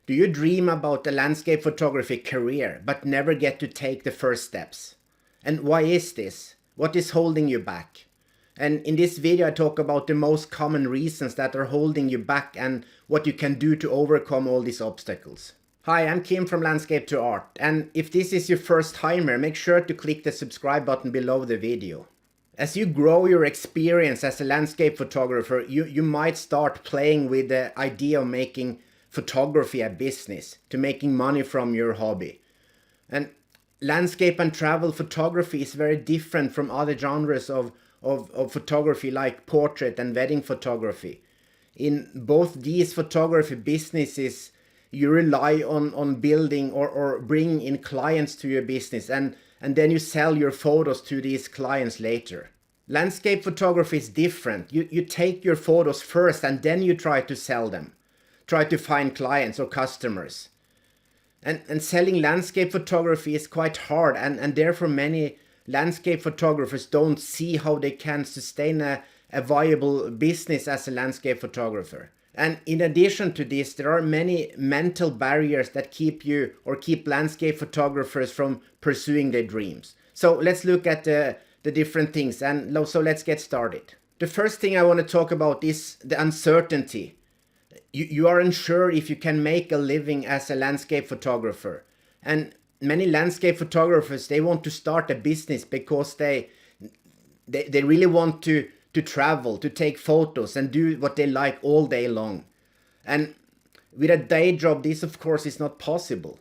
Do you dream about a landscape photography career but never get to take the first steps? And why is this? What is holding you back? And in this video I talk about the most common reasons that are holding you back and what you can do to overcome all these obstacles. Hi, I'm Kim from Landscape to Art, and if this is your first timer, make sure to click the subscribe button below the video. As you grow your experience as a landscape photographer, you might start playing with the idea of making photography a business, to making money from your hobby. And landscape and travel photography is very different from other genres of photography like portrait and wedding photography. In both these photography businesses, you rely on building or bringing in clients to your business, and then you sell your photos to these clients later. Landscape photography is different. You take your photos first and then you try to sell them. Try to find clients or customers. And selling landscape photography is quite hard, and therefore many landscape photographers don't see how they can sustain a viable business as a landscape photographer. And in addition to this, there are many mental barriers that keep landscape photographers from pursuing their dreams. So let's look at the different things, and so let's get started. The first thing I want to talk about is the uncertainty. You are unsure if you can make a living as a landscape photographer. And many landscape photographers, they want to start a business because they really want to travel, to take photos and do what they like all day long. And with a day job, this of course is not possible.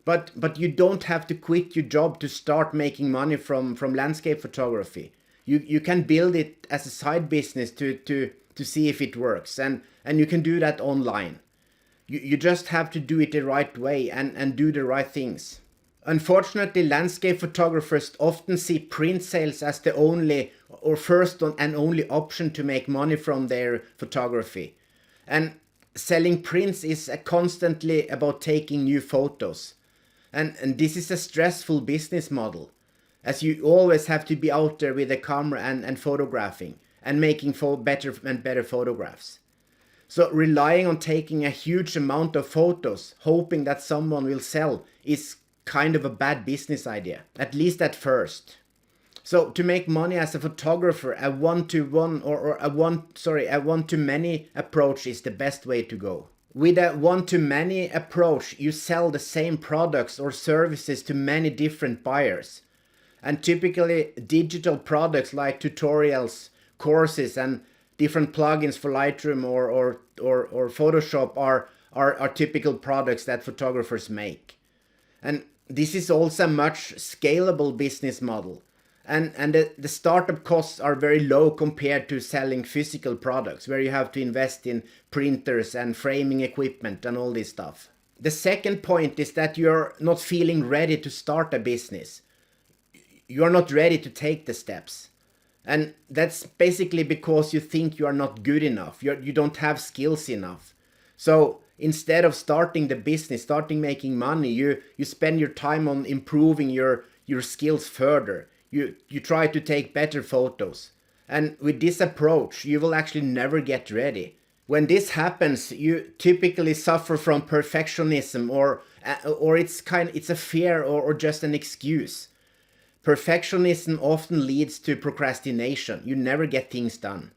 But you don't have to quit your job to start making money from landscape photography. You can build it as a side business to see if it works, and you can do that online. You just have to do it the right way and do the right things. Unfortunately, landscape photographers often see print sales as the only or first and only option to make money from their photography. And selling prints is constantly about taking new photos. And this is a stressful business model, as you always have to be out there with a camera and photographing and making better and better photographs. So relying on taking a huge amount of photos, hoping that someone will sell, is kind of a bad business idea, at least at first. So to make money as a photographer, a one-to-one or a one-to-many approach is the best way to go. With a one-to-many approach, you sell the same products or services to many different buyers. And typically digital products like tutorials, courses and different plugins for Lightroom or Photoshop are typical products that photographers make. And this is also a much scalable business model. And the startup costs are very low compared to selling physical products, where you have to invest in printers and framing equipment and all this stuff. The second point is that you're not feeling ready to start a business. You're not ready to take the steps. And that's basically because you think you are not good enough. You don't have skills enough. So instead of starting the business, starting making money, you spend your time on improving your skills further. You try to take better photos. And with this approach, you will actually never get ready. When this happens, you typically suffer from perfectionism or it's a fear or just an excuse. Perfectionism often leads to procrastination. You never get things done.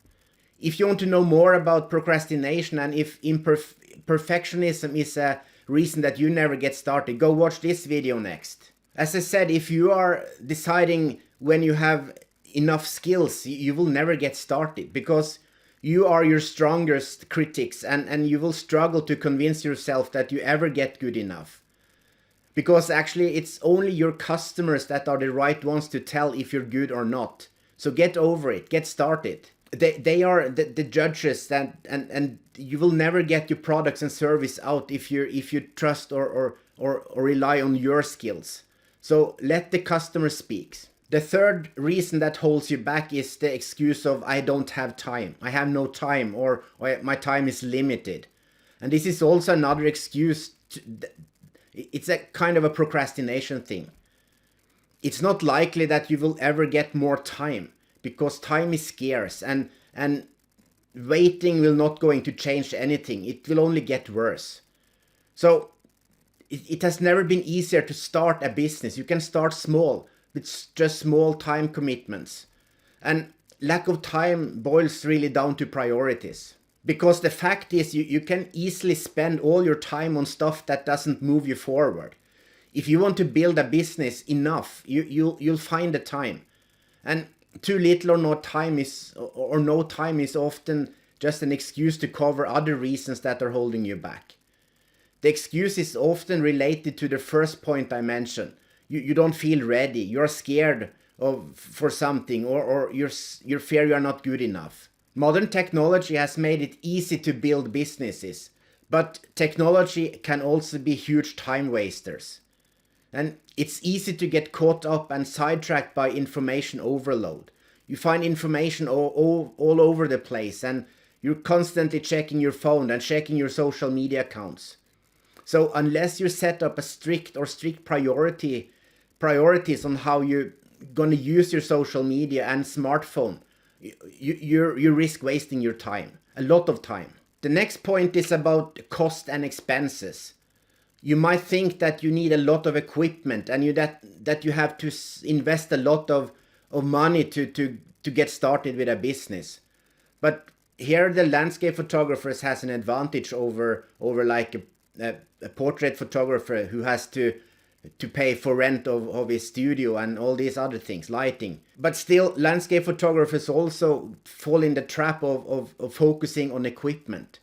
If you want to know more about procrastination and if perfectionism is a reason that you never get started, go watch this video next. As I said, if you are deciding when you have enough skills, you will never get started because you are your strongest critics and you will struggle to convince yourself that you ever get good enough. Because actually it's only your customers that are the right ones to tell if you're good or not. So get over it, get started. They are the judges and you will never get your products and service out if you trust or rely on your skills. So let the customer speak. The third reason that holds you back is the excuse of I don't have time. I have no time or my time is limited. And this is also another excuse. It's a kind of a procrastination thing. It's not likely that you will ever get more time because time is scarce and waiting will not going to change anything. It will only get worse. So it has never been easier to start a business. You can start small with just small time commitments. And lack of time boils really down to priorities. Because the fact is, you can easily spend all your time on stuff that doesn't move you forward. If you want to build a business enough, you'll find the time. And too little or no time is often just an excuse to cover other reasons that are holding you back. The excuse is often related to the first point I mentioned. You don't feel ready, you're scared for something, or you fear you are not good enough. Modern technology has made it easy to build businesses, but technology can also be huge time wasters. And it's easy to get caught up and sidetracked by information overload. You find information all over the place, and you're constantly checking your phone and checking your social media accounts. So unless you set up a strict priorities on how you're gonna use your social media and smartphone, you risk wasting your time, a lot of time. The next point is about cost and expenses. You might think that you need a lot of equipment and that you have to invest a lot of money to get started with a business. But here the landscape photographers has an advantage over like a portrait photographer who has to pay for rent of his studio and all these other things, lighting. But still, landscape photographers also fall in the trap of focusing on equipment.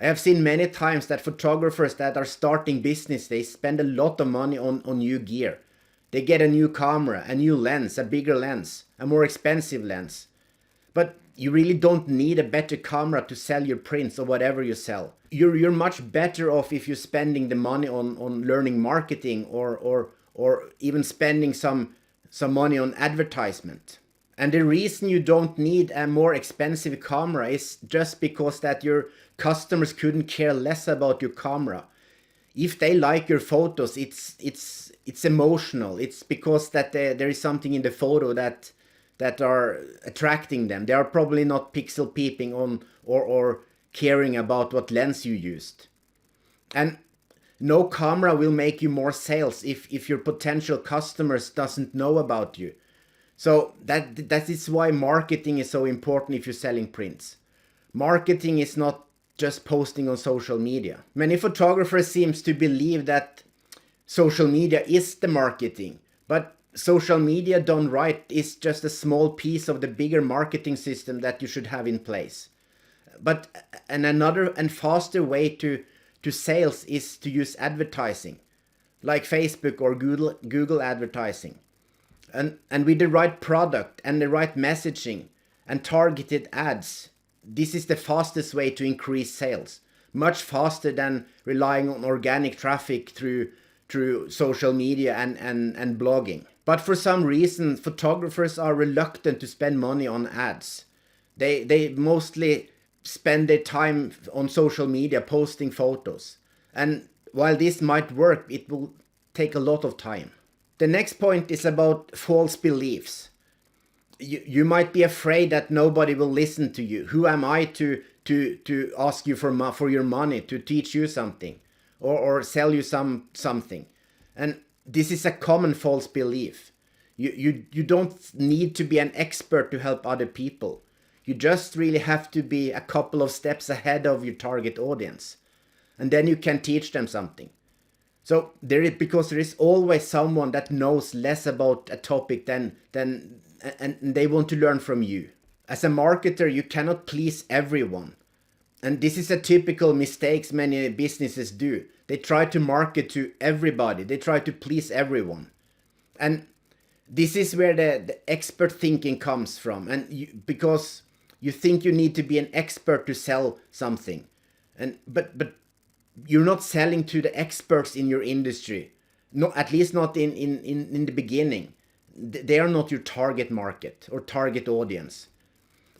I have seen many times that photographers that are starting business, they spend a lot of money on new gear. They get a new camera, a new lens, a bigger lens, a more expensive lens. But you really don't need a better camera to sell your prints or whatever you sell. You're much better off if you're spending the money on learning marketing or even spending some money on advertisement. And the reason you don't need a more expensive camera is just because that your customers couldn't care less about your camera. If they like your photos, it's emotional. It's because that there is something in the photo that are attracting them. They are probably not pixel peeping on or caring about what lens you used. And no camera will make you more sales if your potential customers doesn't know about you. So that is why marketing is so important if you're selling prints. Marketing is not just posting on social media. Many photographers seems to believe that social media is the marketing, but social media done right is just a small piece of the bigger marketing system that you should have in place. But another and faster way to sales is to use advertising, like Facebook or Google advertising. And with the right product and the right messaging and targeted ads, this is the fastest way to increase sales. Much faster than relying on organic traffic through social media and blogging. But for some reason, photographers are reluctant to spend money on ads. They mostly spend their time on social media posting photos. And while this might work, it will take a lot of time. The next point is about false beliefs. You might be afraid that nobody will listen to you. Who am I to ask you for your money, to teach you something or sell you something? And this is a common false belief. You don't need to be an expert to help other people. You just really have to be a couple of steps ahead of your target audience. And then you can teach them something. So because there is always someone that knows less about a topic than and they want to learn from you. As a marketer, you cannot please everyone. And this is a typical mistake many businesses do. They try to market to everybody. They try to please everyone. And this is where the expert thinking comes from. And because you think you need to be an expert to sell something. But you're not selling to the experts in your industry. No, at least not in the beginning. They are not your target market or target audience.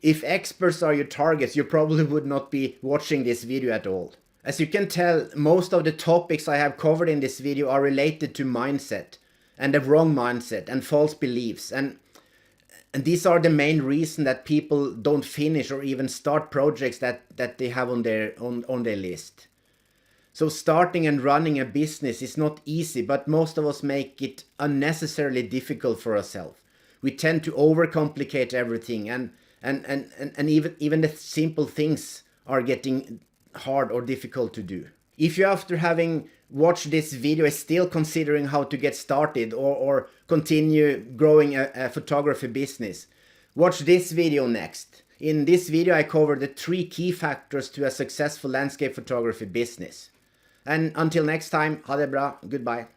If experts are your targets, you probably would not be watching this video at all. As you can tell, most of the topics I have covered in this video are related to mindset and the wrong mindset and false beliefs. And these are the main reason that people don't finish or even start projects that they have on their list. So starting and running a business is not easy, but most of us make it unnecessarily difficult for ourselves. We tend to overcomplicate everything, and even the simple things are getting hard or difficult to do. If you, after having watched this video, is still considering how to get started or continue growing a photography business, watch this video next. In this video I cover the 3 key factors to a successful landscape photography business. And until next time, ha det bra, goodbye.